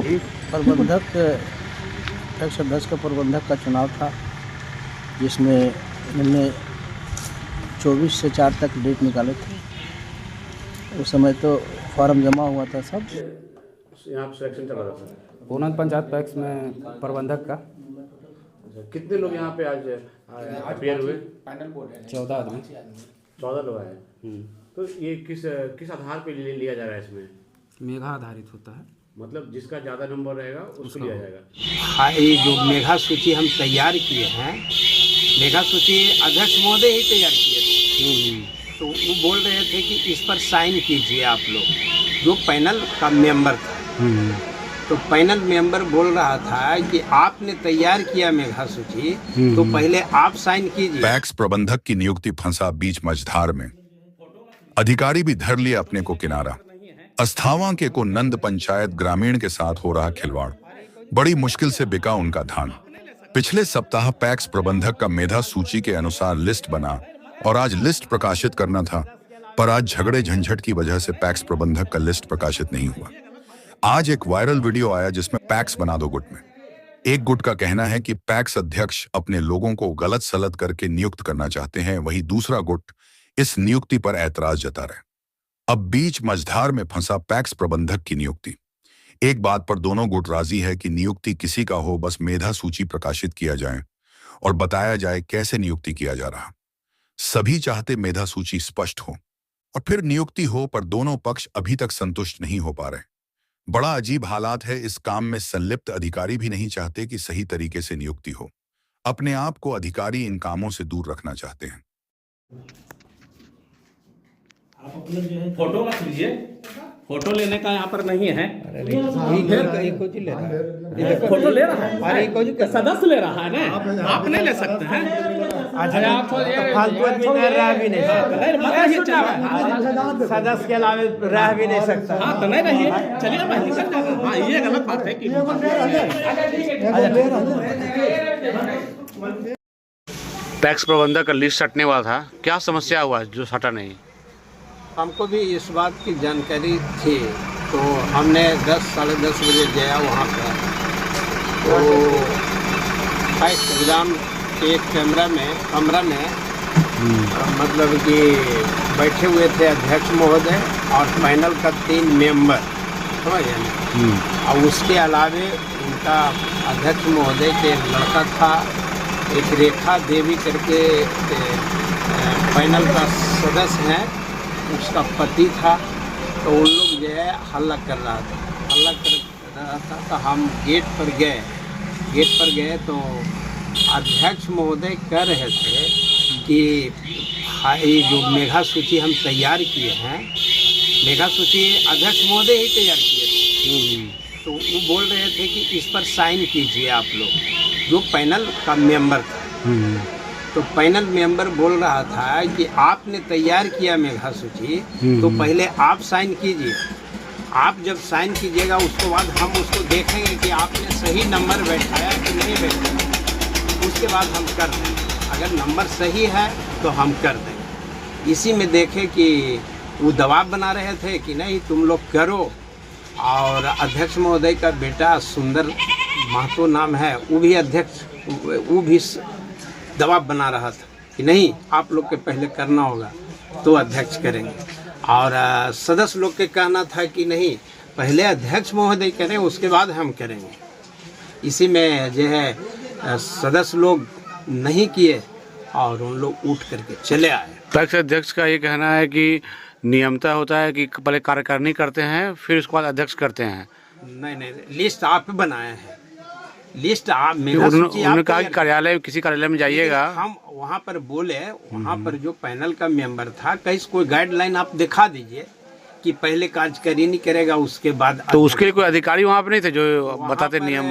ये प्रबंधक 110 का प्रबंधक का चुनाव था, जिसमें हमने 24 से 4 तक डेट निकाले थे। उस समय तो फॉर्म जमा हुआ था सब। यहाँ पे सिलेक्शन चल रहा था। उन्नत पंचायत पैक्स में प्रबंधक का। अच्छा, कितने लोग यहाँ पे आज अपियर हुए? 14 आदमी। 14 लोग आए। तो ये किस आधार पे लिया जा रहा है इसमें? मेघा आधारित होता है, मतलब जिसका ज़्यादा नंबर रहेगा उसको लिया जाएगा। हाँ, ये जो मेघा सूची हम तैयार किए हैं, मेघा सूची अध्यक्ष महोदय ही तैयार किए थे। तो वो बोल रहे थे कि इस पर साइन कीजिए आप लोग, जो पैनल का मेंबर था। तो पैनल मेंबर बोल रहा था कि आपने तैयार किया मेघा सूची, तो पहले आप साइन कीजिए। पैक्स प्रबंधक की नियुक्ति फंसा बीच मझधार में। अधिकारी भी धर लिया अपने को किनारा। अस्थावां के को नंद पंचायत ग्रामीण के साथ हो रहा खिलवाड़। बड़ी मुश्किल से बिका उनका धान। पिछले सप्ताह पैक्स प्रबंधक का मेधा सूची के अनुसार लिस्ट बना और आज लिस्ट प्रकाशित करना था, पर आज झगड़े झंझट की वजह से पैक्स प्रबंधक का लिस्ट प्रकाशित नहीं हुआ। आज एक वायरल वीडियो आया जिसमें पैक्स बना दो गुट में एक गुट का कहना है कि पैक्स अध्यक्ष अपने लोगों को गलत सलत करके नियुक्त करना चाहते हैं, वहीं दूसरा गुट इस नियुक्ति पर ऐतराज जता रहे। अब बीच मझधार में फंसा पैक्स प्रबंधक की नियुक्ति। एक बात पर दोनों गुट राजी है कि नियुक्ति किसी का हो, बस मेधा सूची प्रकाशित किया जाए और बताया जाए कैसे नियुक्ति किया जा रहा। सभी चाहते मेधा सूची स्पष्ट हो और फिर नियुक्ति हो, पर दोनों पक्ष अभी तक संतुष्ट नहीं हो पा रहे। बड़ा अजीब हालात है। इस काम में संलिप्त अधिकारी भी नहीं चाहते कि सही तरीके से नियुक्ति हो। अपने आप को अधिकारी इन कामों से दूर रखना चाहते हैं। फोटो मत लीजिए, फोटो लेने का यहाँ पर नहीं है। फोटो ले रहा है, सदस्य ले रहा है ना, आप नहीं ले सकते हैं। सदस्य के अलावा रह भी नहीं सकता। हाँ तो नहीं रहिए, चलिए ना भाई, निकल जाएगा। हाँ ये गलत बात है कि पैक्स प्रबंधक का लिस्ट हटने वाला था, क्या समस्या हुआ जो हटा नहीं? हमको भी इस बात की जानकारी थी, तो हमने 10 साढ़े 10 बजे गया वहाँ पर। तो पैक्स एग्जाम के एक कमरा में मतलब कि बैठे हुए थे अध्यक्ष महोदय और पैनल का 3 मेंबर, समझे ना। और उसके अलावे उनका अध्यक्ष महोदय के लड़का था, एक रेखा देवी करके पैनल का सदस्य हैं, उसका पति था। तो उन लोग जो है हल्ला कर रहा था। तो हम गेट पर गए तो अध्यक्ष महोदय कह रहे थे कि ये जो मेघा सूची हम तैयार किए हैं, मेघा सूची अध्यक्ष महोदय ही तैयार किए थे। तो वो बोल रहे थे कि इस पर साइन कीजिए आप लोग, जो पैनल का मेंबर था। तो पैनल मेंबर बोल रहा था कि आपने तैयार किया मेघा सूची, तो पहले आप साइन कीजिए। आप जब साइन कीजिएगा उसके बाद हम उसको देखेंगे कि आपने सही नंबर बैठाया कि नहीं बैठाया, उसके बाद हम कर देंगे। अगर नंबर सही है तो हम कर देंगे। इसी में देखें कि वो दबाव बना रहे थे कि नहीं तुम लोग करो। और अध्यक्ष महोदय का बेटा सुंदर महतो नाम है, वो भी अध्यक्ष, वो भी दबाव बना रहा था कि नहीं आप लोग के पहले करना होगा तो अध्यक्ष करेंगे। और सदस्य लोग के कहना था कि नहीं पहले अध्यक्ष महोदय करें उसके बाद हम करेंगे। इसी में जो है सदस्य लोग नहीं किए और उन लोग उठ करके चले आए। पैक्स अध्यक्ष का ये कहना है कि नियमता होता है कि पहले कार्यकारिणी करते हैं फिर उसके बाद अध्यक्ष करते हैं। नहीं, लिस्ट आप बनाए हैं, लिस्ट आप मेघा सूची उन्होंने कहा कि कार्यालय किसी कार्यालय में जाइएगा। हम वहाँ पर बोले, वहाँ पर जो पैनल का मेंबर था, कहीं कोई गाइडलाइन आप दिखा दीजिए कि पहले कार्यकारिणी करेगा उसके बाद। तो उसके लिए कोई अधिकारी वहाँ पे नहीं थे जो बताते नियम?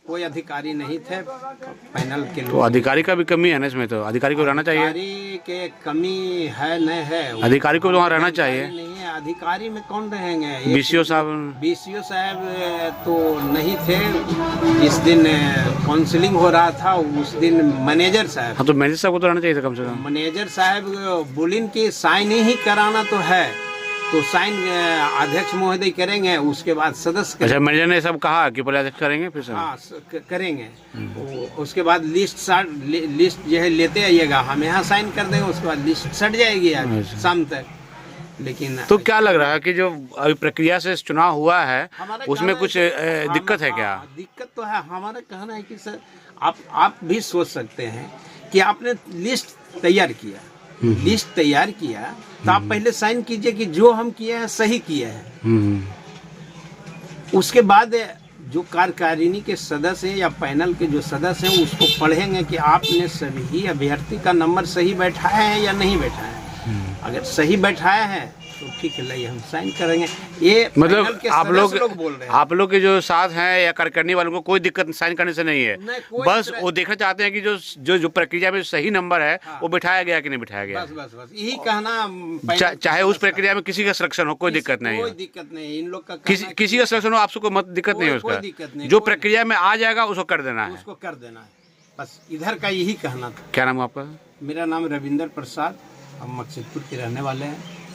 कोई अधिकारी नहीं थे पैनल के लोग। तो अधिकारी का भी कमी है ना इसमें, तो अधिकारी को रहना चाहिए। अधिकारी के कमी है नहीं है, अधिकारी को वहाँ रहना चाहिए। नहीं है, अधिकारी में कौन रहेंगे? बीसीओ साहब तो नहीं थे। जिस दिन काउंसलिंग हो रहा था उस दिन मैनेजर साहब। हाँ तो मैनेजर साहब को तो रहना चाहिए था कम से कम। मैनेजर साहब बोलिन की साइन ही कराना तो है, तो साइन अध्यक्ष महोदय करेंगे, उसके बाद सदस्य अच्छा, मैनेजर ने सब कहा कि पहले अध्यक्ष करेंगे फिर सब? हाँ करेंगे। उसके बाद लिस्ट जो है लेते आइएगा, हम यहाँ साइन कर देंगे, उसके बाद लिस्ट सट जाएगी आज शाम तक। लेकिन तो क्या लग रहा है कि जो अभी प्रक्रिया से चुनाव हुआ है हमारा उसमें कहना कुछ है कि दिक्कत है क्या? दिक्कत तो है। हमारा कहना है कि सर आप भी सोच सकते हैं कि आपने लिस्ट तैयार किया, लिस्ट तैयार किया तो आप पहले साइन कीजिए कि जो हम किए हैं सही किए हैं। उसके बाद जो कार्यकारिणी के सदस्य हैं या पैनल के जो सदस्य हैं उसको पढ़ेंगे कि आपने सभी अभ्यर्थी का नंबर सही बैठाया है या नहीं बैठाया है। अगर सही बैठाया है तो ठीक है, लाइए हम साइन करेंगे। ये मतलब आप लोग बोल रहे हैं। आप लोग के जो साथ हैं या कार्यकारिणी वालों को कोई दिक्कत साइन करने से नहीं है, नहीं, कोई बस तरह- वो देखना चाहते हैं कि जो प्रक्रिया में सही नंबर है वो बिठाया गया कि नहीं बिठाया गया। बस यही कहना। चाहे उस प्रक्रिया में किसी का सिलेक्शन हो, कोई दिक्कत नहीं कोई है। दिक्कत नहीं, इन लोग का किसी का सिलेक्शन हो, आपको मत दिक्कत नहीं है कोई उसका। दिक्कत नहीं, जो कोई प्रक्रिया में आ जाएगा उसको कर देना है। उसको कर देना है, बस इधर का यही कहना था। क्या नाम है आपका? मेरा नाम रविंदर प्रसाद, हम मकसदपुर के रहने वाले हैं।